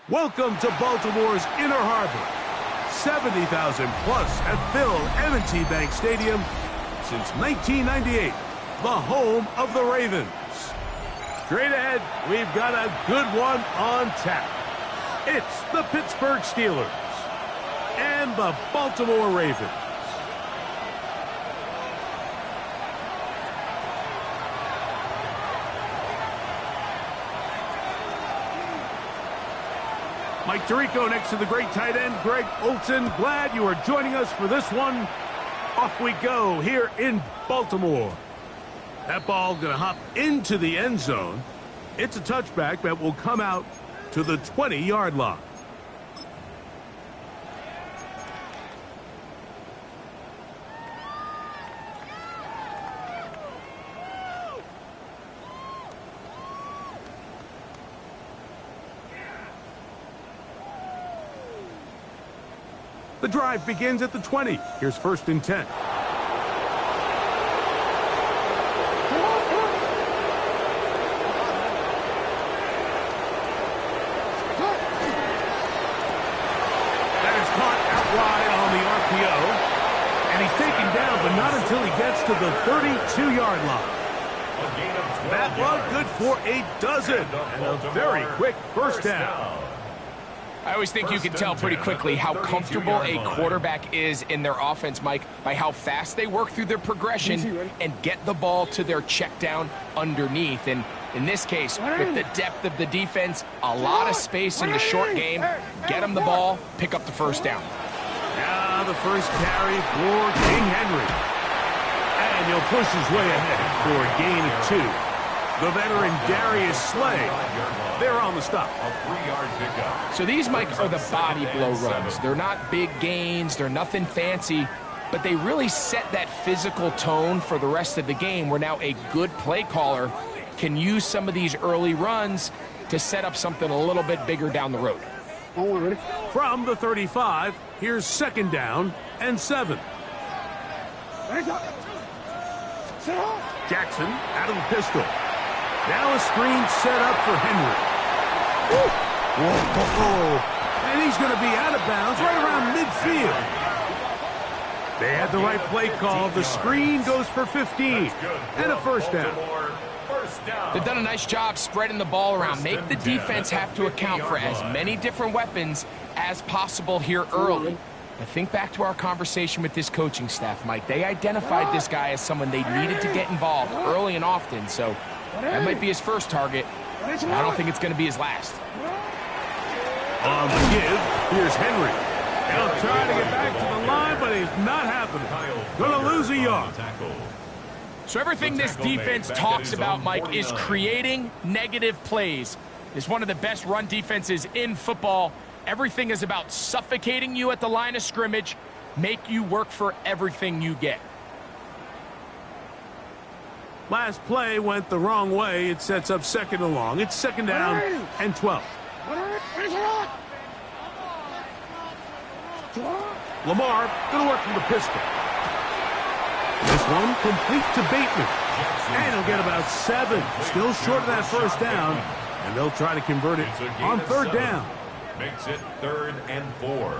Welcome to Baltimore's Inner Harbor. 70,000 plus have filled M&T Bank Stadium since 1998, the home of the Ravens. Straight ahead, we've got a good one on tap. It's the Pittsburgh Steelers and the Baltimore Ravens. Mike Tirico next to the great tight end, Greg Olsen. Glad you are joining us for this one. Off we go here in Baltimore. That ball going to hop into the end zone. It's a touchback that will come out to the 20-yard line. The drive begins at the 20. Here's 1st and 10. That is caught out wide on the RPO. And he's taken down, but not until he gets to the 32-yard line. That one good for a dozen. And a very quick first down. I always think you can tell pretty quickly how comfortable a quarterback is in their offense, Mike, by how fast they work through their progression and get the ball to their check down underneath. And in this case, with the depth of the defense, a lot of space in the short game, get them the ball, pick up the first down. Now the first carry for King Henry. And he'll push his way ahead for a gain of 2. The veteran Darius Slay, they're on the stop. A 3-yard pickup. So these, Mike, are the body blow runs. They're not big gains. They're nothing fancy. But they really set that physical tone for the rest of the game where now a good play caller can use some of these early runs to set up something a little bit bigger down the road. From the 35, here's 2nd down and 7. Jackson out of the pistol. Now a screen set up for Henry. Whoa. And he's going to be out of bounds right around midfield. They had the right play call. The screen goes for 15 and a first down. They've done a nice job spreading the ball around. Make the defense have to account for as many different weapons as possible here early. But think back to our conversation with this coaching staff, Mike. They identified this guy as someone they needed to get involved early and often. So that might be his first target. I don't think it's going to be his last. On the give, here's Henry. He'll try to get back to the line, but it's not happening. Going to lose a yard. So everything this defense talks about, Mike, is creating negative plays. It's one of the best run defenses in football. Everything is about suffocating you at the line of scrimmage, make you work for everything you get. Last play went the wrong way. It sets up 2nd and long. It's 2nd down and 12. Lamar going to work from the pistol. This one complete to Bateman. And he'll get about 7. Still short of that first down. And they'll try to convert it on 3rd down. Makes it 3rd and 4.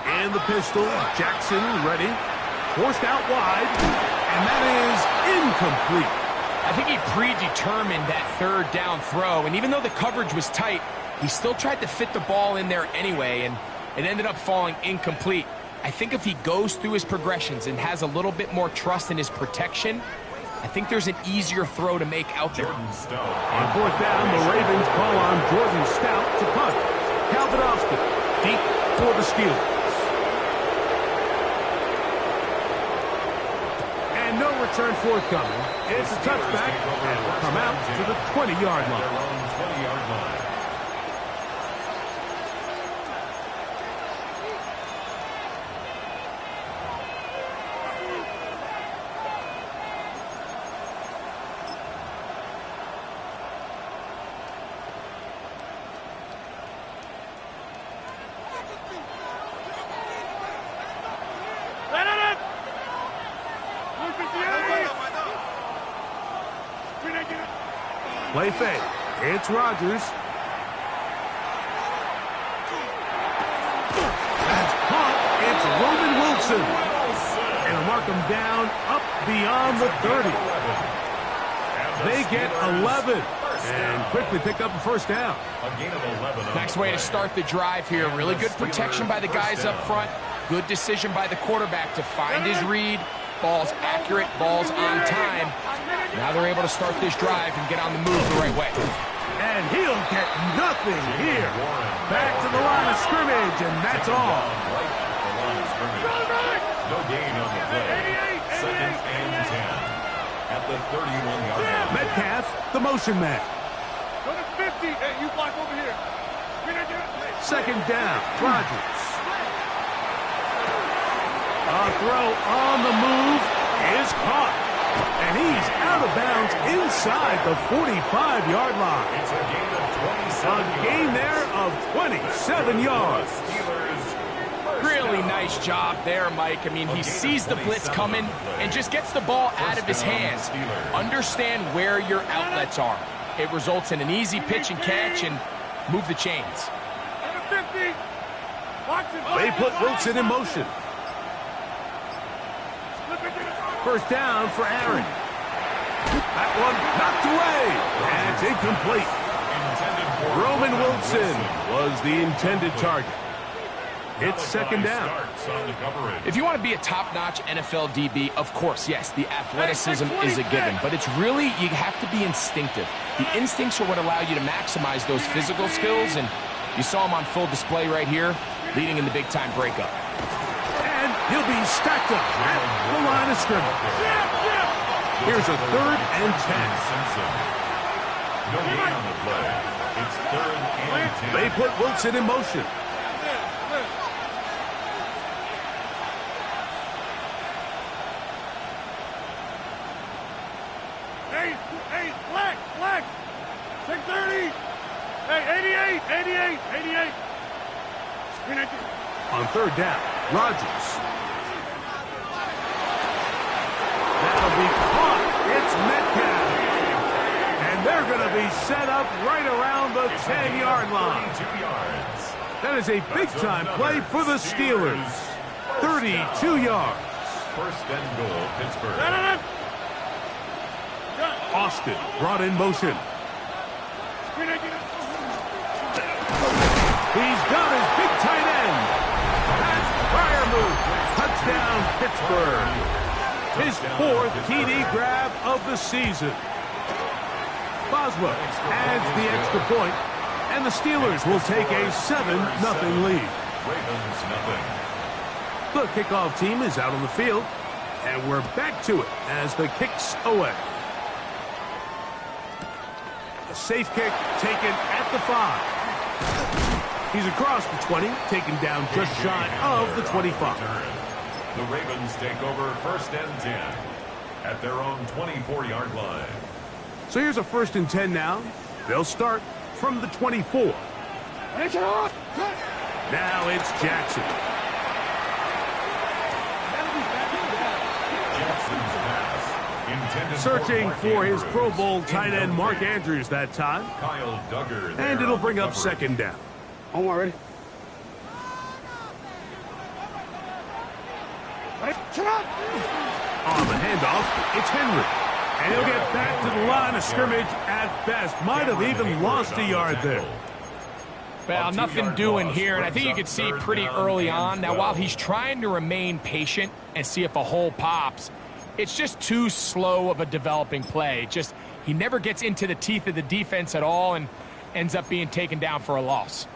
And the pistol, Jackson ready. Forced out wide, and that is incomplete. I think he predetermined that 3rd down throw, and even though the coverage was tight, he still tried to fit the ball in there anyway, and it ended up falling incomplete. I think if he goes through his progressions and has a little bit more trust in his protection, I think there's an easier throw to make out there. On 4th down, the Ravens call on Jordan Stout to punt. Calvin Austin deep for the Steelers. And no return forthcoming. It's a touchback, and will come out to the 20-yard line. Play fake. It's Rodgers. That's caught. It's Roman Wilson. And they'll mark him down up beyond the 30. They get 11 and quickly pick up a first down. Nice way to start the drive here. Really good protection by the guys up front. Good decision by the quarterback to find his read. Ball's accurate, ball's on time. Now they're able to start this drive and get on the move the right way. And he'll get nothing here. Back to the line of scrimmage, and that's all. No gain on the play. Second and 10. At the 31-yard line. Metcalf, the motion man. Go to 50. Hey, you block over here. Second down, Rodgers. A throw on the move is caught. And he's out of bounds inside the 45-yard line. It's a gain of 27. A gain there of 27 yards. Really nice job there, Mike. I mean, he sees the blitz coming and just gets the ball out of his hands. Understand where your outlets are. It results in an easy pitch and catch and move the chains. They put Wilson in motion. First down for Aaron. That one knocked away. And it's incomplete. Roman Wilson was the intended target. It's second down. If you want to be a top-notch NFL DB, of course, yes, the athleticism is a given. But it's really, you have to be instinctive. The instincts are what allow you to maximize those physical skills. And you saw him on full display right here, leading in the big-time breakup. And he'll be stacked up at the line of scrimmage. Here's a third and 10. No gain on the play. It's third and 10. They put Wilson in motion. Hey, black. 630. Hey, 88. On third down, Rodgers. That'll be caught. It's Metcalf. And they're going to be set up right around the 10-yard line. 22 yards. That is a big-time play for the Steelers. 32 yards. First and goal, Pittsburgh. Austin brought in motion. He's got his big tight end. That's fire move. Touchdown, Pittsburgh. His fourth TD grab of the season. Boswell adds the extra point, and the Steelers will take a 7-0 lead. Ravens, nothing. The kickoff team is out on the field, and we're back to it as the kick's away. A safe kick taken at the 5. He's across the 20, taken down just shy of the 25. The Ravens take over first and 10 at their own 24-yard line. So here's a first and 10 now. They'll start from the 24. Now it's Jackson. Jackson's pass intended Searching Mark for his Andrews. Pro Bowl tight end Mark Andrews that time. Kyle Duggar there And it'll on bring the up coverage. second down. Omar, ready? On the handoff, it's Henry. And he'll get back to the line of scrimmage at best. Might have even lost a yard there. Well, nothing doing here, and I think you could see pretty early on. Now, while he's trying to remain patient and see if a hole pops, it's just too slow of a developing play. Just, he never gets into the teeth of the defense at all and ends up being taken down for a loss.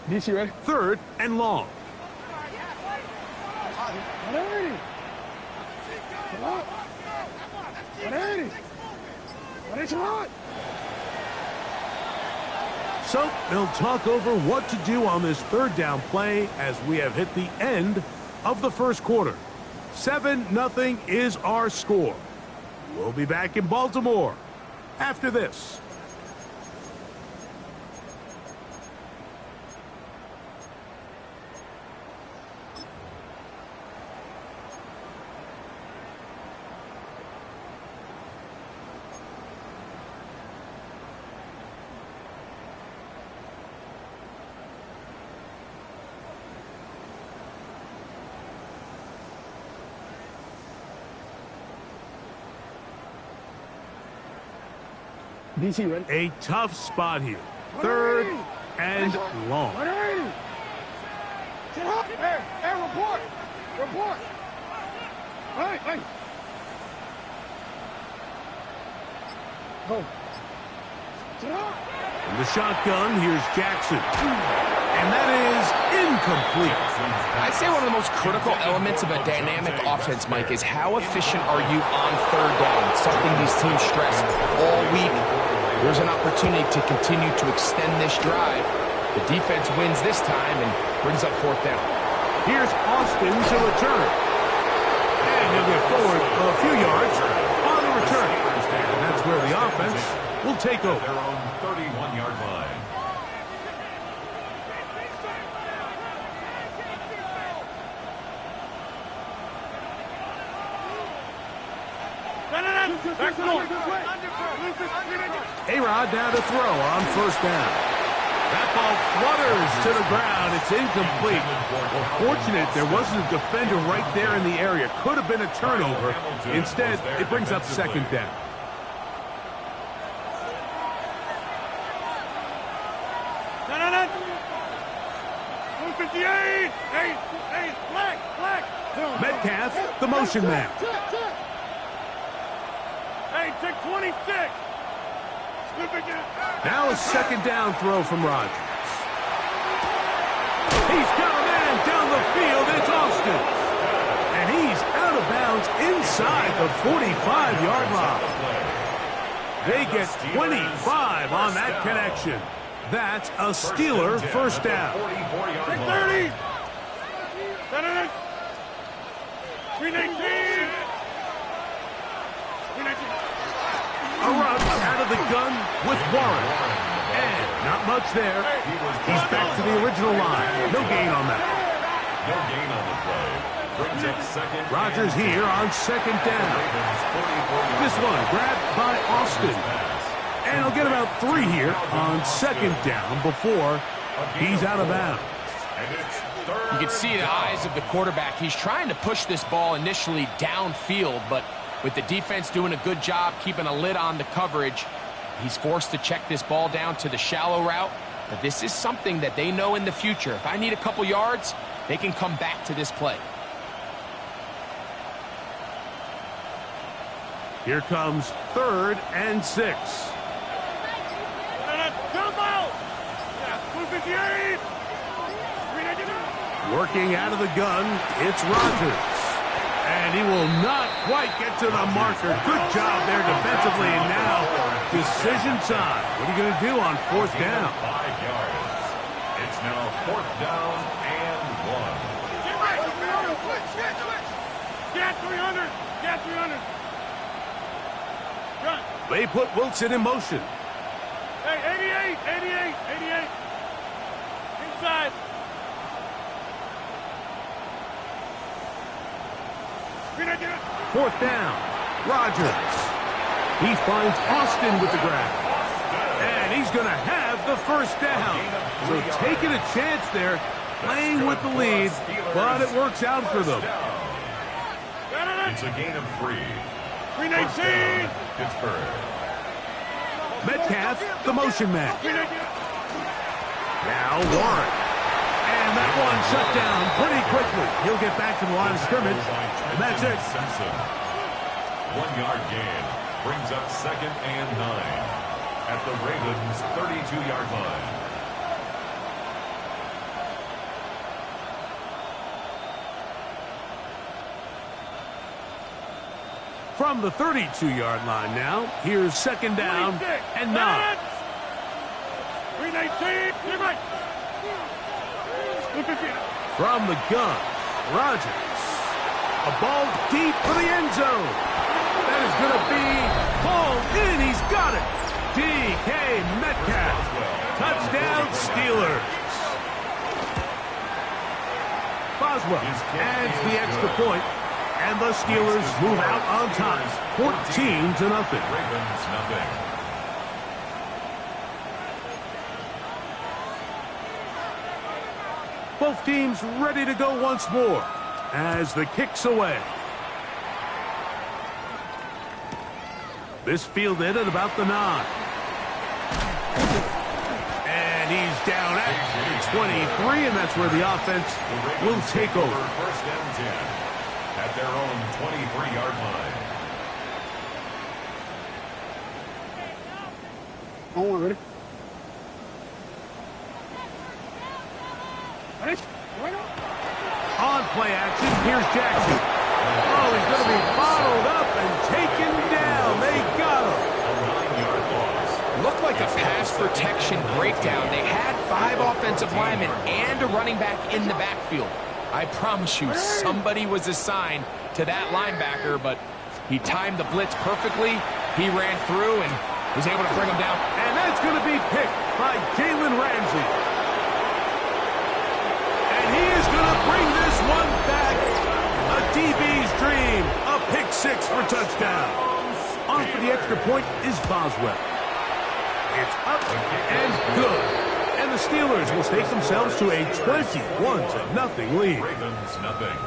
DC, ready? Third and long. So they'll talk over what to do on this third down play as we have hit the end of the first quarter. 7-0 is our score. We'll be back in Baltimore after this. DC, ready? A tough spot here. Third and long. Hey, report! Report! Hey! Go. In the shotgun, here's Jackson. And that is incomplete. I'd say one of the most critical elements of a dynamic offense, Mike, is how efficient are you on third down? It's something these teams stress all week. There's an opportunity to continue to extend this drive. The defense wins this time and brings up fourth down. Here's Austin to return. And he'll get forward a few yards on the return. And that's where the offense will take over. Their own 31-yard line. A-Rod down to throw on first down. That ball flutters to the ground. It's incomplete. Well, fortunate there wasn't a defender right there in the area. Could have been a turnover. Instead, it brings up second down. Metcalf, the motion man. Hey, take 26. Now a second down throw from Rodgers. He's got a man down the field. It's Austin. And he's out of bounds inside the 45-yard line. They get 25 on that connection. That's a Steeler first down. 30. 319. A run out of the gun with Warren. And not much there. He's back to the original line. No gain on that. No gain on the play. Brings up second. Rodgers here on second down. This one grabbed by Austin. And he'll get about 3 here on second down before he's out of bounds. You can see the eyes of the quarterback. He's trying to push this ball initially downfield, but with the defense doing a good job keeping a lid on the coverage, he's forced to check this ball down to the shallow route. But this is something that they know in the future. If I need a couple yards, they can come back to this play. Here comes 3rd and 6. Working out of the gun, it's Rodgers. And he will not quite get to the marker. Good job there defensively. And now, decision time. What are you going to do on 4th down? 5 yards. It's now 4th down and 1. Get 300. Get 300. Run. They put Wilson in motion. Hey, 88. Inside. Fourth down. Rodgers. He finds Austin with the grab. And he's going to have the first down. So taking a chance there, playing with the lead, but it works out for them. It's a gain of 3. 319. Pittsburgh. Metcalf, the motion man. Now Warren. And that one shut down pretty quickly. He'll get back to the line of scrimmage, and that's it. 1-yard gain brings up 2nd and 9 at the Ravens' 32-yard line. From the 32-yard line now, here's 2nd down and 9. 319. From the gun, Rodgers. A ball deep for the end zone. That is going to be hauled in. He's got it. DK Metcalf. Touchdown, Steelers. Boswell adds the extra point, and the Steelers move out on top, 14-0. Ravens nothing. Both teams ready to go once more as the kick's away. This fielded at about the 9. And he's down at the 23, and that's where the offense will take over. First and 10 at their own 23-yard line. Oh, ready? On play action, here's Jackson. Oh, he's going to be bottled up and taken down. They got him. Looked like a pass protection breakdown. They had 5 offensive linemen and a running back in the backfield. I promise you, somebody was assigned to that linebacker, but he timed the blitz perfectly. He ran through and was able to bring him down. And that's going to be picked by Allen Ramsey. And he is going to bring this one back. A DB's dream. A pick 6 for touchdown. On for the extra point is Boswell. It's up and good. And the Steelers will take themselves to a 21-0 lead. Ravens nothing.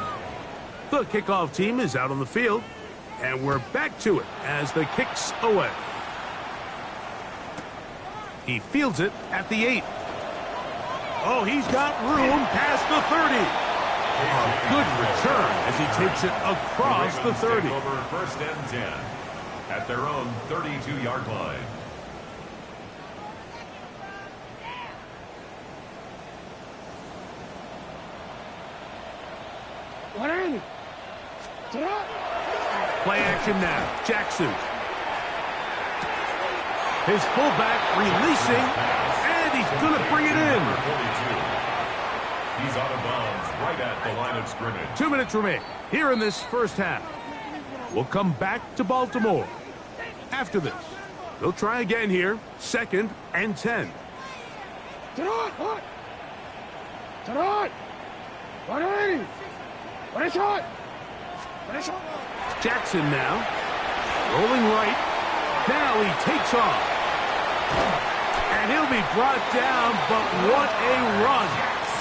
The kickoff team is out on the field. And we're back to it as the kick's away. He fields it at the 8. Oh, he's got room past the 30. A good return as he takes it across the 30. Take over first and 10 at their own 32-yard line. Play action now. Jackson. His fullback releasing, and he's going to bring it in. He's out of bounds right at the line of scrimmage. 2 minutes remain here in this first half. We'll come back to Baltimore. After this, they'll try again here. 2nd and 10. Jackson now. Rolling right. Now he takes off. And he'll be brought down, but what a run.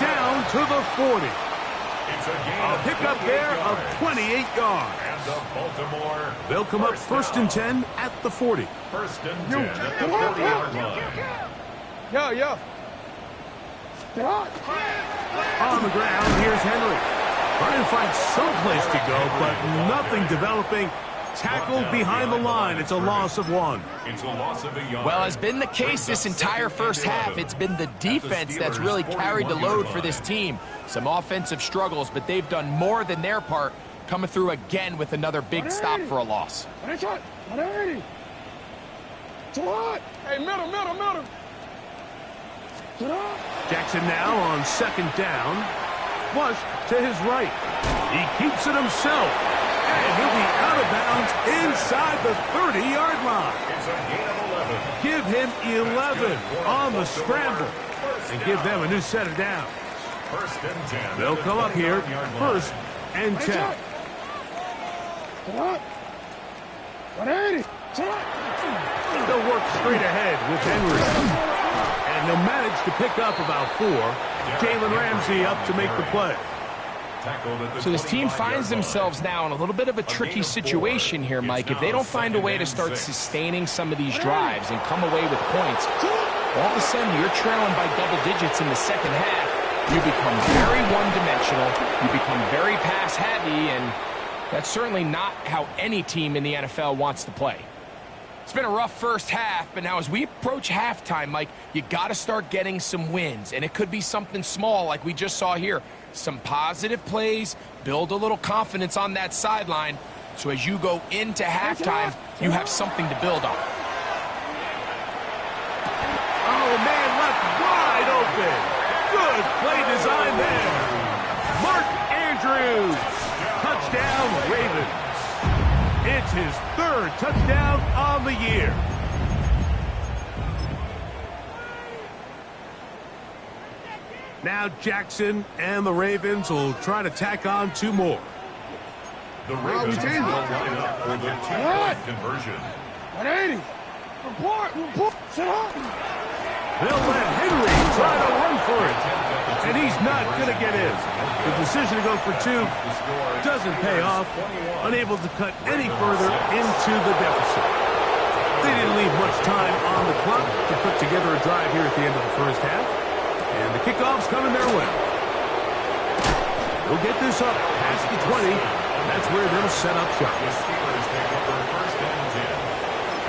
Down to the 40. It's a pickup there of 28 yards. And the Baltimore. They'll come up 1st and 10 at the 40. 1st and 10 at the 40-yard line. On the ground, here's Henry. Trying to find some place to go, but nothing developing. Tackled behind the line. It's a loss of 1. It's a loss of a yard. Well, has been the case this entire first half. It's been the defense that's really carried the load for this team. Some offensive struggles, but they've done more than their part, coming through again with another big stop for a loss. Hey, middle. Jackson now on 2nd down. Flush to his right. He keeps it himself. And he'll be out of bounds inside the 30-yard line. It's a gain of 11. Give him 11 on the scramble. And give them a new set of downs. 1st and 10. They'll come up here 1st and 10. They'll work straight ahead with Henry. And he'll manage to pick up about 4. Allen Ramsey up to make the play. So this team finds themselves now in a little bit of a tricky situation here, Mike. If they don't find a way to start sustaining some of these drives and come away with points, all of a sudden you're trailing by double digits in the second half. You become very one-dimensional. You become very pass-heavy, and that's certainly not how any team in the NFL wants to play. It's been a rough first half, but now as we approach halftime, Mike, you got to start getting some wins, and it could be something small like we just saw here. Some positive plays, build a little confidence on that sideline, so as you go into halftime, you have something to build on. Oh, man, left wide open. Good play design there. Mark Andrews. Touchdown, Ravens. It's his 3rd touchdown on the year. Now Jackson and the Ravens will try to tack on 2 more. The Ravens will line up for the 2-point conversion. 180. Report. Sit up. They'll let Henry try to run for it. And he's not going to get in. The decision to go for 2 doesn't pay off. Unable to cut any further into the deficit. They didn't leave much time on the clock to put together a drive here at the end of the first half. And the kickoff's coming their way. They'll get this up past the 20. And that's where they'll set up shop. The Steelers take over first and 10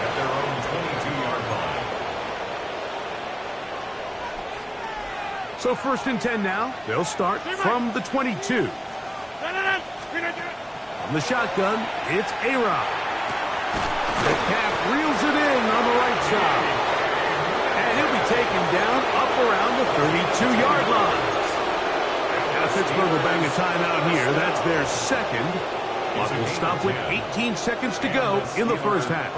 at their own 22-yard line. So first and 10 now. They'll start from the 22. From the shotgun, it's A-Rod. Metcalf reels it in on the right side. And he'll be taken down up around the 32-yard line. Now Pittsburgh will bang a timeout here. That's their second. But will stop with 18 seconds to go in the first half.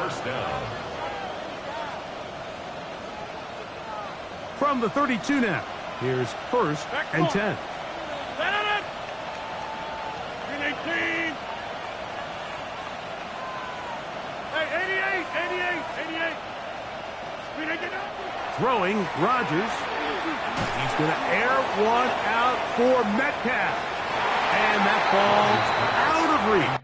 From the 32 now. Here's first and 10. Throwing, Rodgers. He's going to air one out for Metcalf. And that ball's out of reach.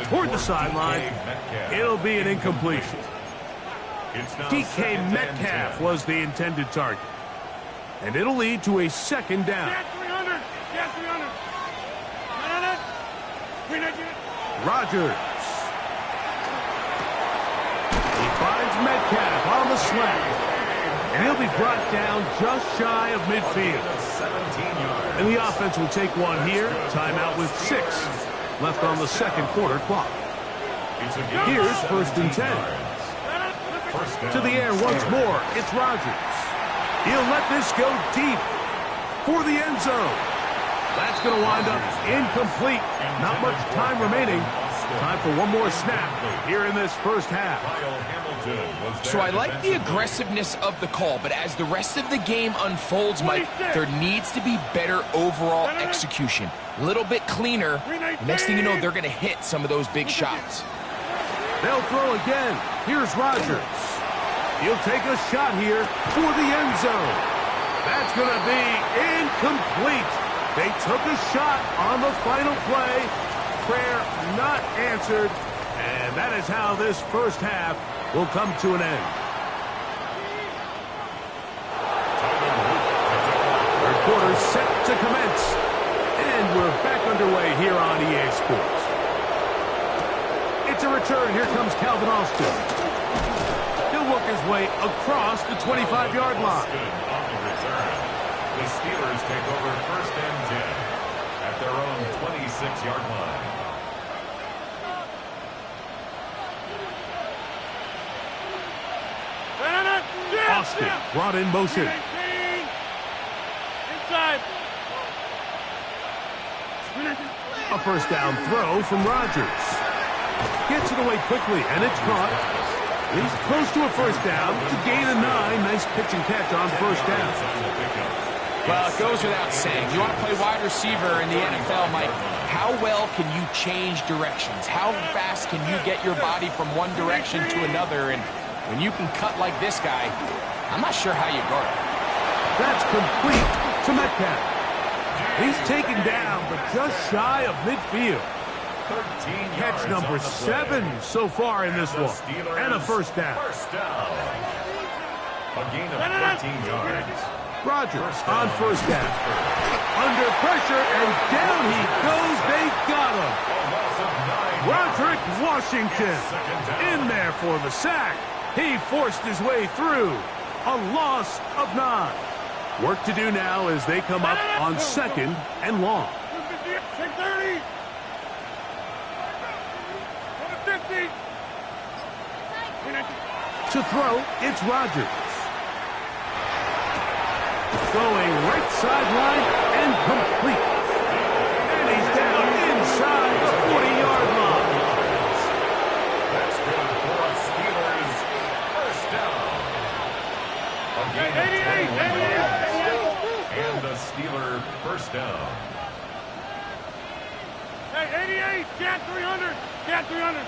Toward the sideline, it'll be an incompletion. DK Metcalf was the intended target. And it'll lead to a second down. Rodgers. He finds Metcalf on the slant. And he'll be brought down just shy of midfield. And the offense will take one here. Timeout with 6 left on the second quarter clock. Here's first and 10. To the air once more, it's Rodgers. He'll let this go deep for the end zone. That's going to wind up incomplete. Not much time remaining. Time for one more snap here in this first half. So I like the aggressiveness of the call, but as the rest of the game unfolds, Mike, there needs to be better overall execution. A little bit cleaner. Next thing you know, they're going to hit some of those big shots. They'll throw again. Here's Rodgers. He'll take a shot here for the end zone. That's going to be incomplete. They took a shot on the final play. Prayer not answered. And that is how this first half will come to an end. Third quarter set to commence. And we're back underway here on EA Sports. It's a return. Here comes Calvin Austin. He'll work his way across the 25-yard line. The Steelers take over first and 10 at their own 26-yard line. Austin brought in motion. Inside. A first down throw from Rodgers. Gets it away quickly, and it's caught. He's close to a first down to gain a 9. Nice pitch and catch on first down. Well, it goes without saying. You want to play wide receiver in the NFL, Mike, how well can you change directions? How fast can you get your body from one direction to another? And when you can cut like this guy, I'm not sure how you guard it. That's complete to Metcalf. He's taken down, but just shy of midfield. Catch number 7 so far in this one. And a first down. A gain of 13 yards. Rodgers on first down. Under pressure, and down he goes. They got him. Roderick Washington in there for the sack. He forced his way through. A loss of 9. Work to do now as they come up on second and long. 30. 50. To throw, it's Rodgers. Throwing right sideline and complete. And he's down inside the 40-yard line. That's good for a Steelers first down. A gain of 21 yards. And the Steeler first down. Hey, 88. Get 300. Get 300.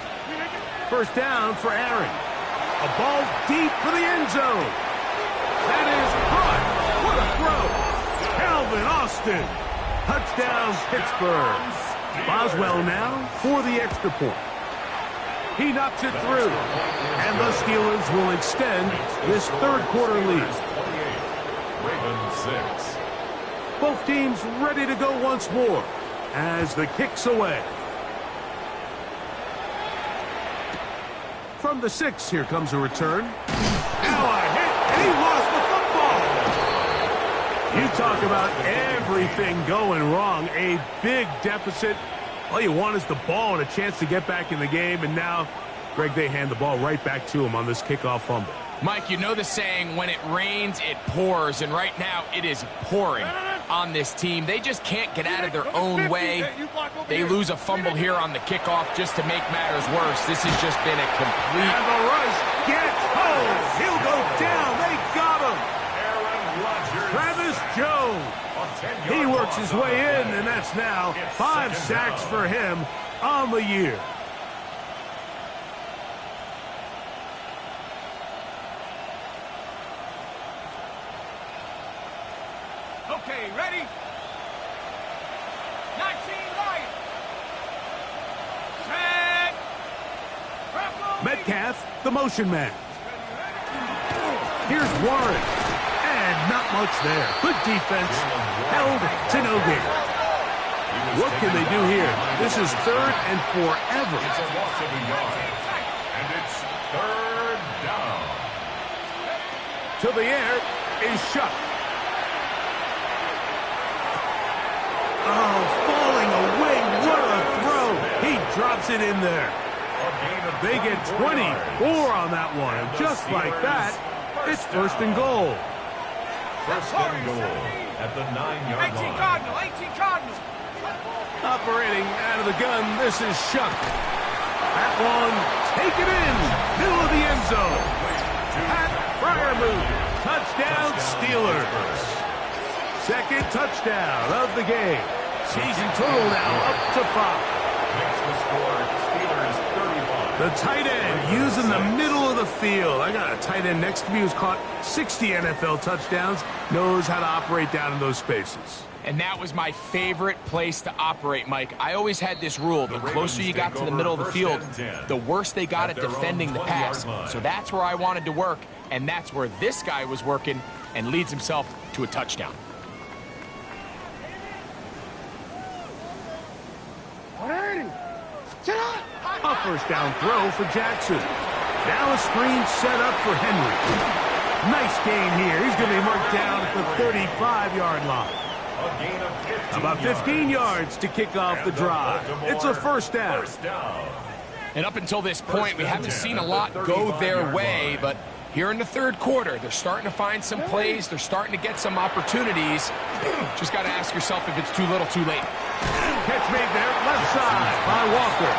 First down for Aaron. A ball deep for the end zone. That is caught. What a throw. Calvin Austin. Touchdown, Pittsburgh. Boswell now for the extra point. He knocks it through. And the Steelers will extend this third quarter lead. Ravens 6. Both teams ready to go once more as the kick's away. From the 6, here comes a return. Now a hit, and he lost the football. You talk about everything going wrong. A big deficit. All you want is the ball and a chance to get back in the game, and now, Greg, they hand the ball right back to him on this kickoff fumble. Mike, you know the saying, when it rains, it pours, and right now it is pouring on this team. They just can't get out of their own way. They lose a fumble here on the kickoff just to make matters worse. This has just been a complete... And the rush gets home. He'll go down. They got him. Travis Jones. He works his way in, and that's now 5 sacks for him on the year. Okay, ready? 19 right. Set. Metcalf, the motion man. Here's Warren. And not much there. Good defense. Held to no gain. What can they do here? This is third and forever. It's a loss of a yard. And it's third down. To the air is Shuck. Oh, falling away. What a throw. He drops it in there. They get 24 on that one. And just like that, it's first and goal. First and goal at the 9-yard 18 line. Cardinal, 18 Cardinal. Operating out of the gun, this is Shuck. That one, take it in, middle of the end zone. Pat Fryermuth, touchdown Steelers. Second touchdown of the game. Season total now up to 5. Makes the score Steelers 35. The tight end using the middle of the field. I got a tight end next to me who's caught 60 NFL touchdowns, knows how to operate down in those spaces. And that was my favorite place to operate, Mike. I always had this rule. The closer you got to the middle of the field, the worse they got at defending the pass. So that's where I wanted to work, and that's where this guy was working and leads himself to a touchdown. A first down throw for Jackson. Now a screen set up for Henry. Nice gain here. He's going to be marked down at the 35-yard line. A gain of 15 About 15 yards to kick off the drive. It's a first down. And up until this point, we haven't seen a lot go their way, but here in the third quarter, they're starting to find some plays. They're starting to get some opportunities. Just got to ask yourself if it's too little, too late. Catch made there, left side by Walker.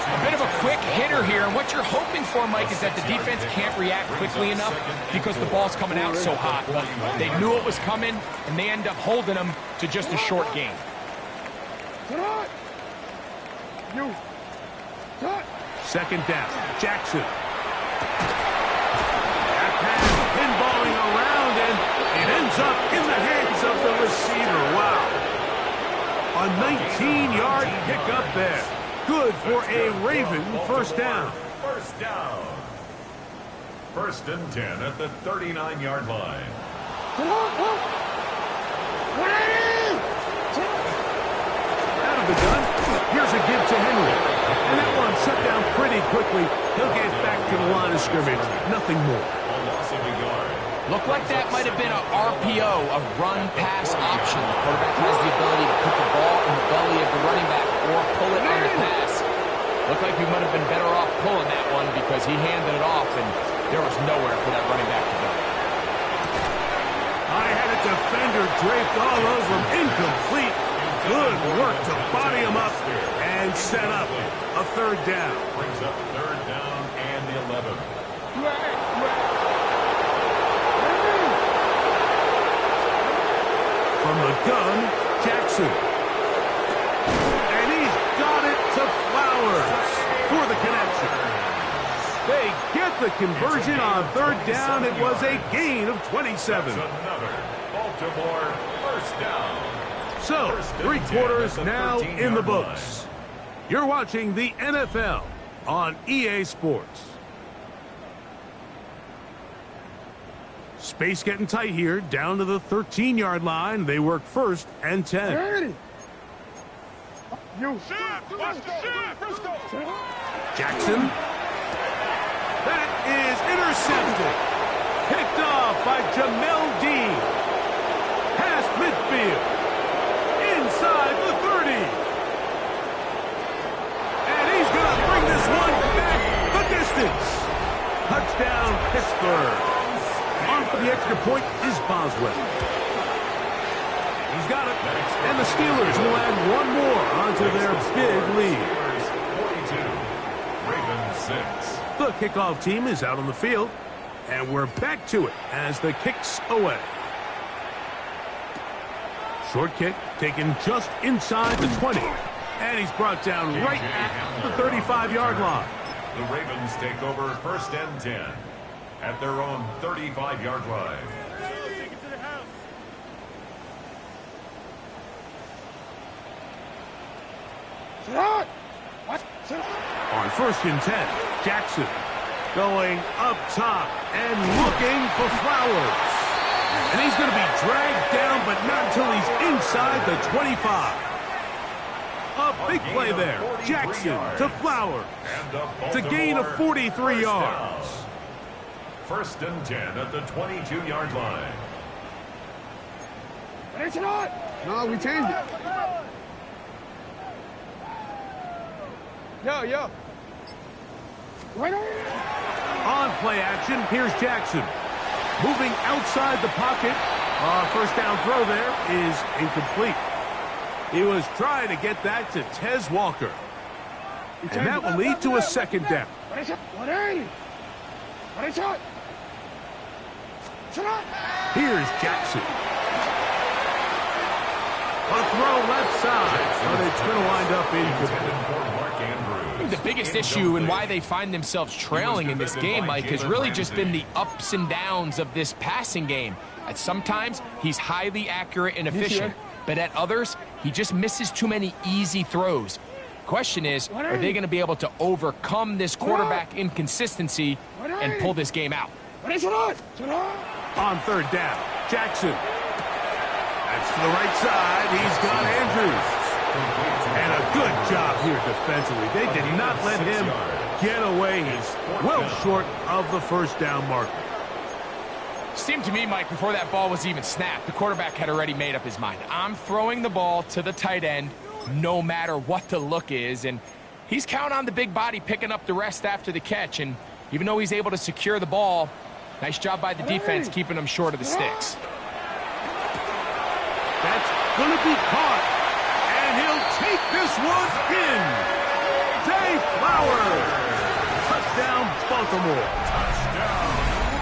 A bit of a quick hitter here, and what you're hoping for, Mike, is that the defense can't react quickly enough because the ball's coming out so hot. But they knew it was coming, and they end up holding them to just a short game. Second down, Jackson. That pass pinballing around, and it ends up in the hands of the receiver. Wow. A 19-yard pickup there. Good for a Raven first down. First down. First and 10 at the 39-yard line. Out of the gun, here's a give to Henry. And that one shut down pretty quickly. He'll get back to the line of scrimmage. Nothing more. A loss of a yard. Looked like that might have been a RPO, a run-pass option. The quarterback has the ability to put the ball in the belly of the running back or pull it on the pass. Looked like we might have been better off pulling that one because he handed it off, and there was nowhere for that running back to go. I had a defender draped all over him. Incomplete. Good work to body him up and set up a third down. Brings up third down and the 11. From the gun, Jackson. And he the conversion on third down. It was a gain of 27. That's another Baltimore first down. So, 3 quarters now in the books. You're watching the NFL on EA Sports. Space getting tight here, down to the 13-yard line. They work 1st and 10. Jackson. That is intercepted. Picked off by Jamel Dean. Past midfield. Inside the 30. And he's going to bring this one back the distance. Touchdown, Pittsburgh. On for the extra point is Boswell. He's got it. And the Steelers will add one more onto their big lead. 42, Ravens 6. The kickoff team is out on the field. And we're back to it as the kick's away. Short kick taken just inside the 20. And he's brought down right at the 35-yard line. The Ravens take over 1st and 10 at their own 35-yard line. On 1st and 10, Jackson going up top and looking for Flowers. And he's going to be dragged down, but not until he's inside the 25. A big play there. Jackson to Flowers. It's a gain of 43 yards. 1st and 10 at the 22-yard line. No, we changed it. Yo. On play action, here's Jackson. Moving outside the pocket. First down throw there is incomplete. He was trying to get that to Tez Walker. And that will lead to a 2nd down. Here's Jackson. A throw left side, but it's going to wind up incomplete. I think the biggest issue and why they find themselves trailing in this game, Mike, has really just been the ups and downs of this passing game. At sometimes, he's highly accurate and efficient, but at others, he just misses too many easy throws. Question is, are they going to be able to overcome this quarterback inconsistency and pull this game out? On 3rd down, Jackson. That's to the right side. He's got Andrews. And a good job here defensively. They did not let him get away. He's well short of the 1st down marker. Seemed to me, Mike, before that ball was even snapped, the quarterback had already made up his mind. I'm throwing the ball to the tight end no matter what the look is. And he's counting on the big body picking up the rest after the catch. And even though he's able to secure the ball, nice job by the defense keeping him short of the sticks. That's going to be caught. And he'll take this one in. Zay Flowers. Touchdown, Baltimore. Touchdown,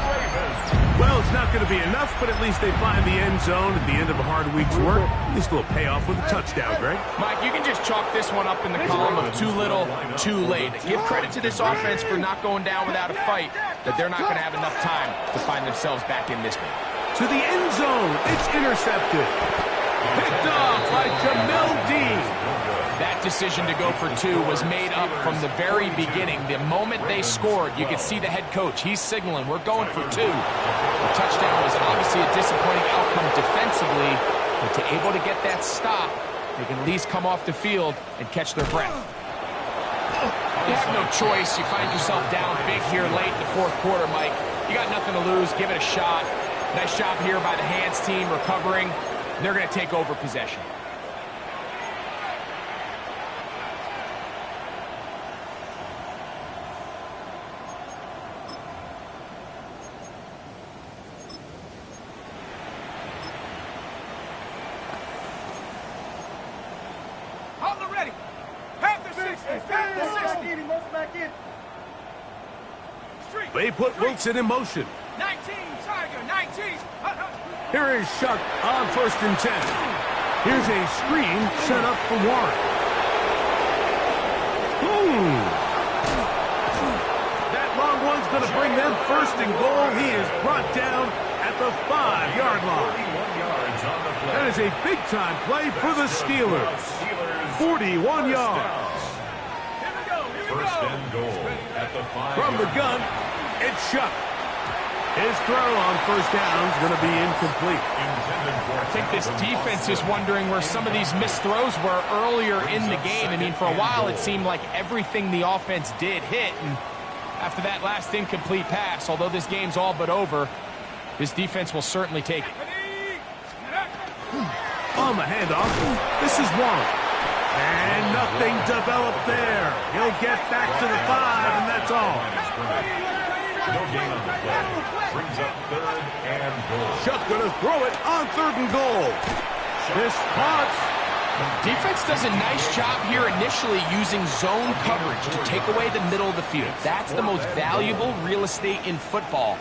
Ravens. Well, it's not going to be enough, but at least they find the end zone at the end of a hard week's work. At least a little payoff with a touchdown, Greg. Mike, you can just chalk this one up in the column of too little, too late. Give credit to this offense for not going down without a fight, but they're not going to have enough time to find themselves back in this one. To the end zone. It's intercepted. Picked off by Jamel Dean. That decision to go for 2 was made up from the very beginning. The moment they scored, you could see the head coach. He's signaling, we're going for 2. The touchdown was obviously a disappointing outcome defensively, but to able to get that stop, they can at least come off the field and catch their breath. You have no choice. You find yourself down big here late in the 4th quarter, Mike. You got nothing to lose. Give it a shot. Nice job here by the hands team recovering. They're going to take over possession. On the ready. Half the 60. Half the 60. Back in. Street. They put Wilson in motion. 19. Tiger. 19. Here is Shuck on 1st and 10. Here's a screen set up for Warren. That long one's going to bring them first and goal. He is brought down at the 5-yard line. 41 yards on the play. That is a big-time play for the Steelers. 41 yards. First and goal at the 5. From the gun, it's Shuck. His throw on first down is going to be incomplete. I think this defense is wondering where some of these missed throws were earlier in the game. I mean, for a while it seemed like everything the offense did hit, and after that last incomplete pass, although this game's all but over, this defense will certainly take it. On the handoff, this is one. And nothing developed there. He'll get back to the 5, and that's all. No gain on the play. Brings up 3rd and goal. Shuck going to throw it on 3rd and goal. This spots. Defense does a nice job here initially using zone coverage to take away the middle of the field. That's the most valuable real estate in football.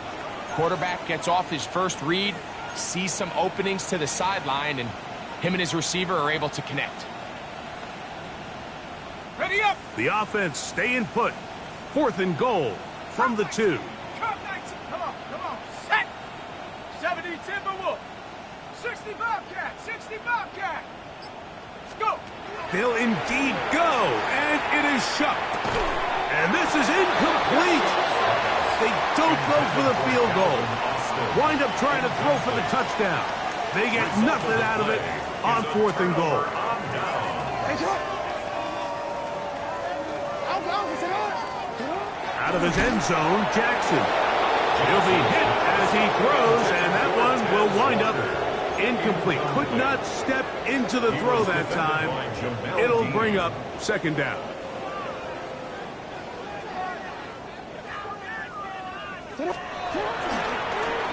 Quarterback gets off his first read, sees some openings to the sideline, and him and his receiver are able to connect. Ready up. The offense staying put. 4th and goal from the 2. Come on. Set. 70 Timberwolf. 60 Bobcat. 60 Bobcat. Let's go. They'll indeed go, and it is Shuck. And this is incomplete. They don't go for the field goal. Wind up trying to throw for the touchdown. They get nothing out of it on 4th and goal. Out of his end zone, Jackson. He'll be hit as he throws, and that one will wind up incomplete. Could not step into the throw that time. It'll bring up 2nd down.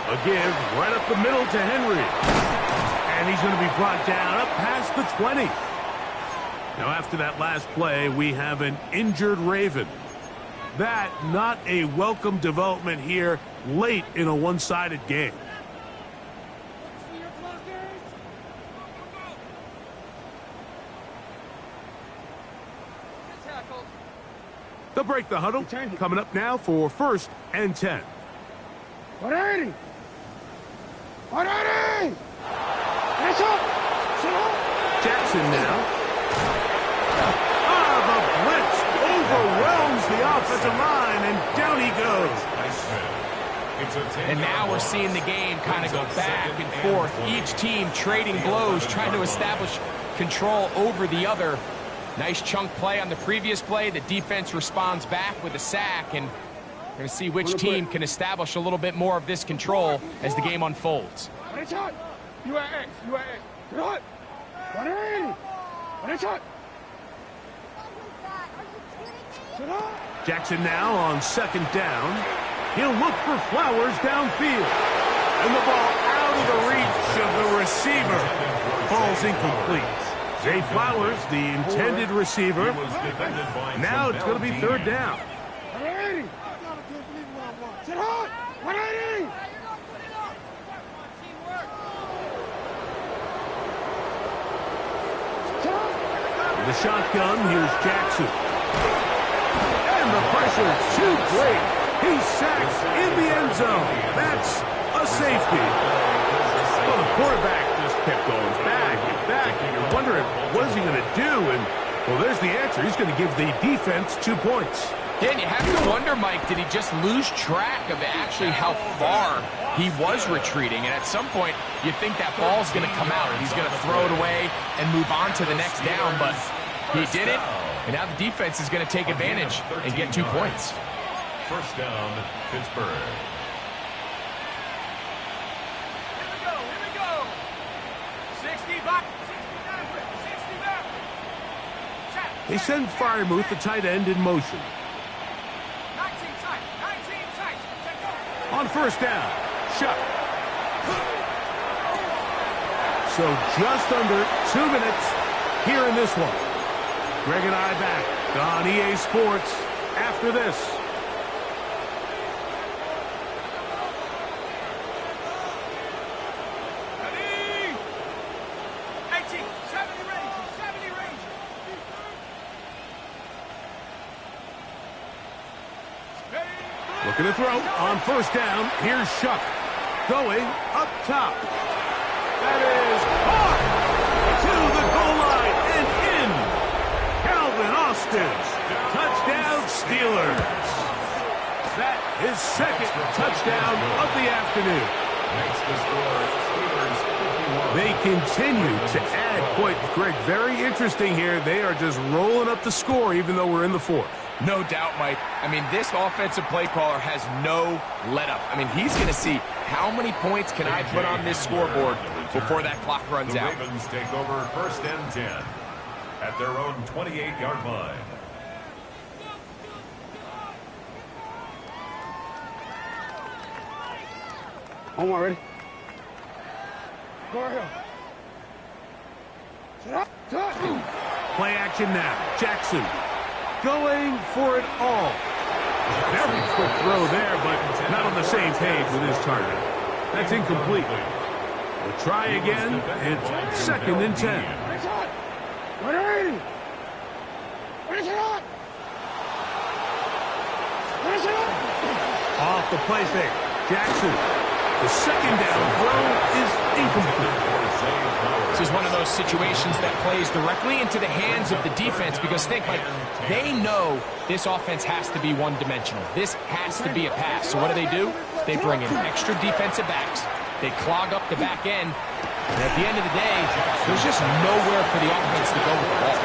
A give right up the middle to Henry. And he's going to be brought down up past the 20. Now after that last play, we have an injured Raven. That not a welcome development here late in a one-sided game. They'll break the huddle. Coming up now for 1st and 10. 180. 180. Jackson now. The blitz overwhelms the offensive line, and down he goes. And now we're seeing the game kind of go back and forth. Each team trading blows, trying to establish control over the other. Nice chunk play on the previous play. The defense responds back with a sack, and we're going to see which team can establish a little bit more of this control as the game unfolds. Jackson now on 2nd down. He'll look for Flowers downfield. And the ball out of the reach of the receiver. Falls incomplete. Zay Flowers, the intended receiver. Now it's going to be 3rd down. 180. Sit hot. 180. The shotgun, here's Jackson. And the pressure too great. He's sacked in the end zone. That's a safety. Well, the quarterback just kept going back and back. You're wondering, what is he going to do? And, well, there's the answer. He's going to give the defense 2 points. Yeah, and you have to wonder, Mike, did he just lose track of actually how far he was retreating? And at some point, you think that ball's going to come out. He's going to throw it away and move on to the next down, but he did it. And now the defense is going to take advantage and get 2 points. 1st down, Pittsburgh. Here we go. 60 back. 60 back. They send Fryermuth, the tight end, in motion. 19 tight. On 1st down, Shuck. So just under 2 minutes here in this one. Greg and I back on EA Sports after this. Ready? 18. 70 range. The Looking to throw on first down. Here's Shuck. Going up top. That is caught to the goal line and in. Calvin Austin. Touchdown Steelers. That is second touchdown of the afternoon. Makes the score Steelers 51. They continue to add points. Greg, very interesting here. They are just rolling up the score even though we're in the fourth. No doubt, Mike. I mean, this offensive play caller has no let-up. I mean, he's going to see how many points can I put on this scoreboard before that clock runs out. The Ravens take over first and 10 at their own 28-yard line. Omar, ready? Go ahead. Set up. Touch. Play action now. Jackson going for it all. Very quick throw there, but not on the same page with his target. That's incomplete. We'll try again. It's second and 10. Nice shot. 180. Finish it up. Finish it up. Off the play fake. Jackson. The second down throw is incomplete. This is one of those situations that plays directly into the hands of the defense because think, Mike, they know this offense has to be one-dimensional. This has to be a pass. So what do? They bring in extra defensive backs. They clog up the back end. And at the end of the day, there's just nowhere for the offense to go with the ball.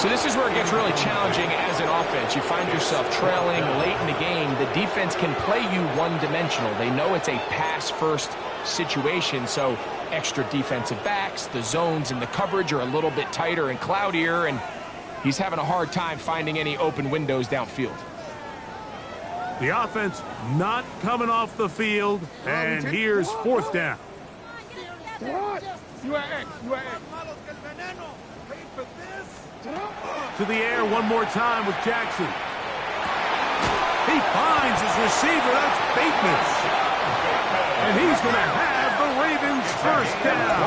So this is where it gets really challenging as an offense. You find yourself trailing late in the game. The defense can play you one-dimensional. They know it's a pass-first situation, so extra defensive backs, the zones and the coverage are a little bit tighter and cloudier, and he's having a hard time finding any open windows downfield. The offense not coming off the field, and here's fourth down. You are X. You are X. To the air one more time with Jackson. He finds his receiver. That's Bateman. And he's going to have the Ravens first down.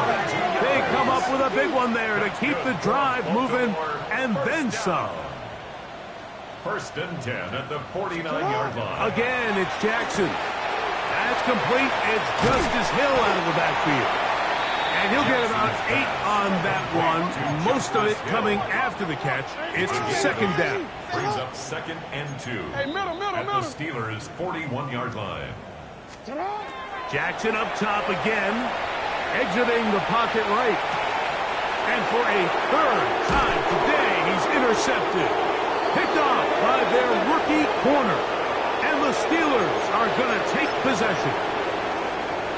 They come up with a big one there to keep the drive moving and then some. First and 10 at the 49-yard line. Again, it's Jackson. That's complete. It's Justice Hill out of the backfield. And he'll get about 8 on that one. Most of it coming after the catch. It's second down. Brings up second and 2 at the Steelers' 41-yard line. Jackson up top again, exiting the pocket right. And for a third time today, he's intercepted. Picked off by their rookie corner. And the Steelers are going to take possession.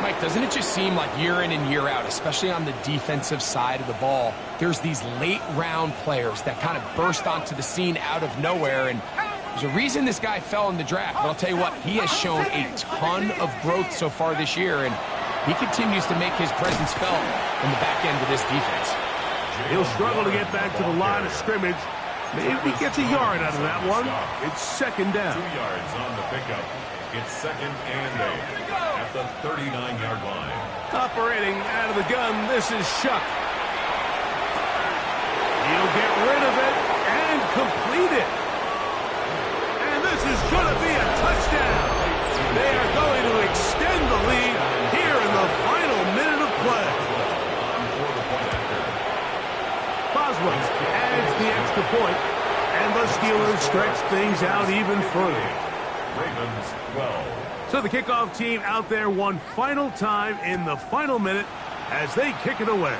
Mike, doesn't it just seem like year in and year out, especially on the defensive side of the ball, there's these late-round players that kind of burst onto the scene out of nowhere, and there's a reason this guy fell in the draft, but I'll tell you what, he has shown a ton of growth so far this year, and he continues to make his presence felt in the back end of this defense. He'll struggle to get back to the line of scrimmage. Maybe he gets a yard out of that one. It's second down. 2 yards on the pickup. It's second and 8 at the 39-yard line. Operating out of the gun, this is Shuck. He'll get rid of it and complete it. And this is going to be a touchdown. They are going to extend the lead here in the final minute of play. Boswell adds the extra point, and the Steelers stretch things out even further. Ravens 12. So the kickoff team out there one final time in the final minute as they kick it away.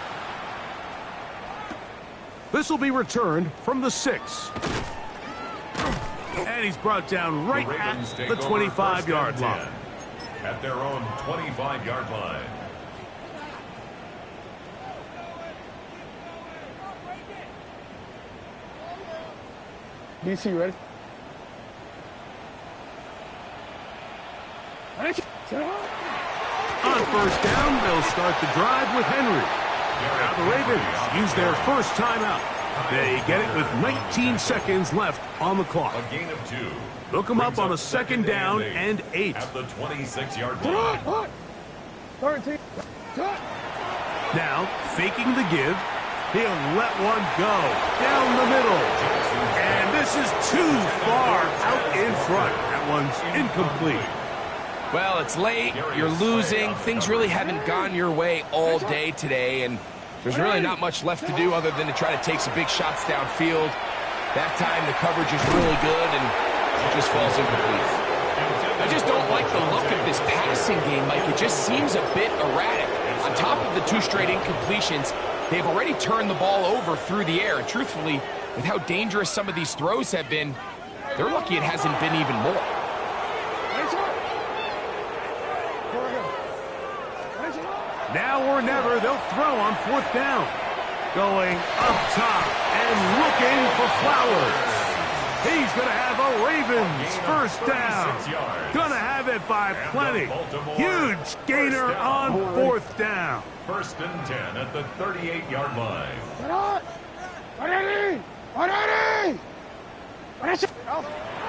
This will be returned from the 6. And he's brought down right at the 25-yard line. At their own 25-yard line. DC, ready? On first down, they'll start the drive with Henry. Now the Ravens use their first timeout. They get it with 19 seconds left on the clock. A gain of 2. Look them up on a second down and 8. At the 26-yard line. 13. Now, faking the give, he'll let one go down the middle. And this is too far out in front. that one's incomplete. Well, it's late, you're losing, things really haven't gone your way all day today, and there's really not much left to do other than to try to take some big shots downfield. That time the coverage is really good, and it just falls incomplete. I just don't like the look of this passing game, Mike. It just seems a bit erratic. On top of the 2 straight incompletions, they've already turned the ball over through the air, and truthfully, with how dangerous some of these throws have been, they're lucky it hasn't been even more. Now or never, they'll throw on 4th down. Going up top and looking for Flowers. He's going to have a Ravens first down. Going to have it by plenty. Huge gainer on 4th down. 1st and 10 at the 38-yard line.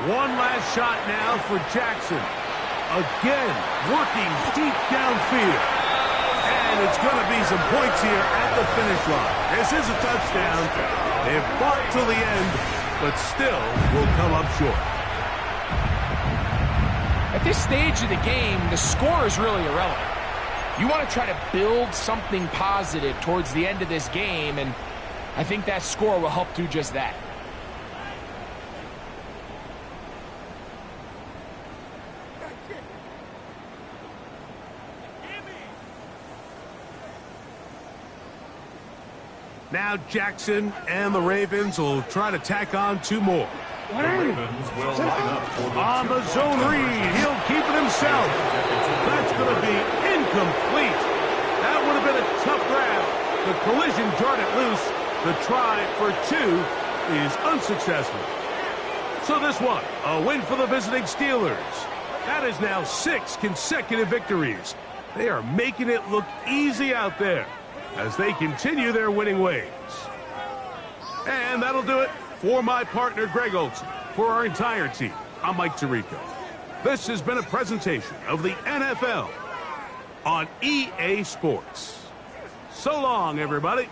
One last shot now for Jackson. Again, working deep downfield. And it's going to be some points here at the finish line. This is a touchdown. They've fought till the end, but still will come up short. At this stage of the game, the score is really irrelevant. You want to try to build something positive towards the end of this game, and I think that score will help do just that. Now Jackson and the Ravens will try to tack on 2 more. The Ravens will line up for the on the zone read. He'll keep it himself. That's going to be incomplete. That would have been a tough grab. The collision jarred it loose. The try for 2 is unsuccessful. So this one, a win for the visiting Steelers. That is now 6 consecutive victories. They are making it look easy out there as they continue their winning ways. And that'll do it for my partner, Greg Olson. For our entire team, I'm Mike Tirico. This has been a presentation of the NFL on EA Sports. So long, everybody.